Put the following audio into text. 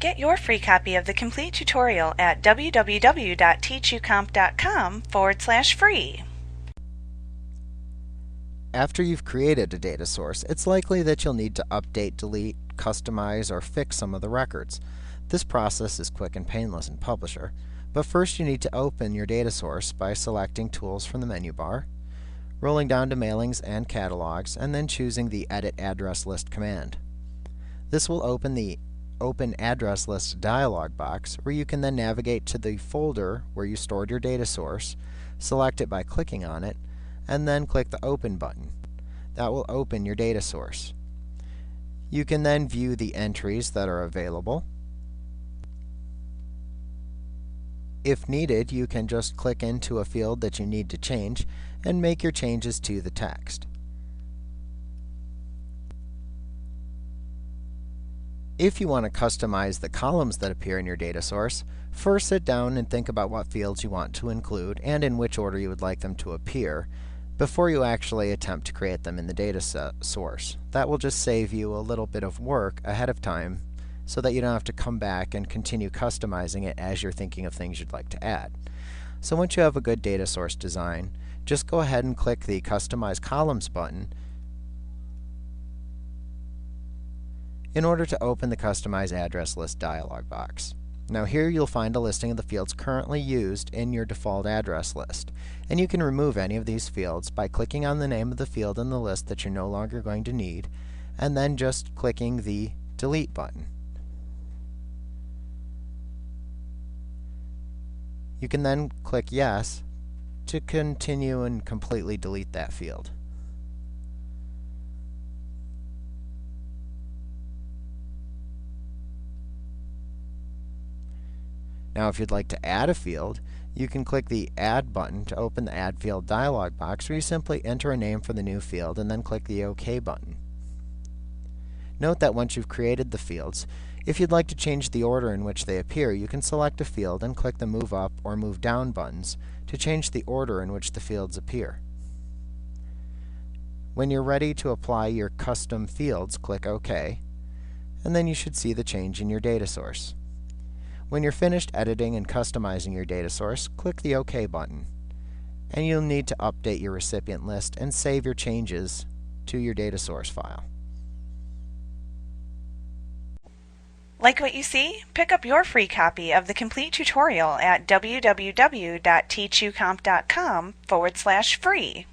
Get your free copy of the complete tutorial at www.teachucomp.com/free. After you've created a data source, it's likely that you'll need to update, delete, customize, or fix some of the records. This process is quick and painless in Publisher, but first you need to open your data source by selecting Tools from the menu bar, rolling down to Mailings and Catalogs, and then choosing the Edit Address List command. This will open the Open Address List dialog box, where you can then navigate to the folder where you stored your data source, select it by clicking on it, and then click the Open button. That will open your data source. You can then view the entries that are available. If needed, you can just click into a field that you need to change and make your changes to the text. If you want to customize the columns that appear in your data source, first sit down and think about what fields you want to include and in which order you would like them to appear before you actually attempt to create them in the data source. That will just save you a little bit of work ahead of time so that you don't have to come back and continue customizing it as you're thinking of things you'd like to add. So once you have a good data source design, just go ahead and click the Customize Columns button in order to open the Customize Address List dialog box. Now here you'll find a listing of the fields currently used in your default address list, and you can remove any of these fields by clicking on the name of the field in the list that you're no longer going to need, and then just clicking the Delete button. You can then click Yes to continue and completely delete that field. Now if you'd like to add a field, you can click the Add button to open the Add Field dialog box, where you simply enter a name for the new field and then click the OK button. Note that once you've created the fields, if you'd like to change the order in which they appear, you can select a field and click the Move Up or Move Down buttons to change the order in which the fields appear. When you're ready to apply your custom fields, click OK, and then you should see the change in your data source. When you're finished editing and customizing your data source, click the OK button, and you'll need to update your recipient list and save your changes to your data source file. Like what you see? Pick up your free copy of the complete tutorial at www.teachucomp.com/free.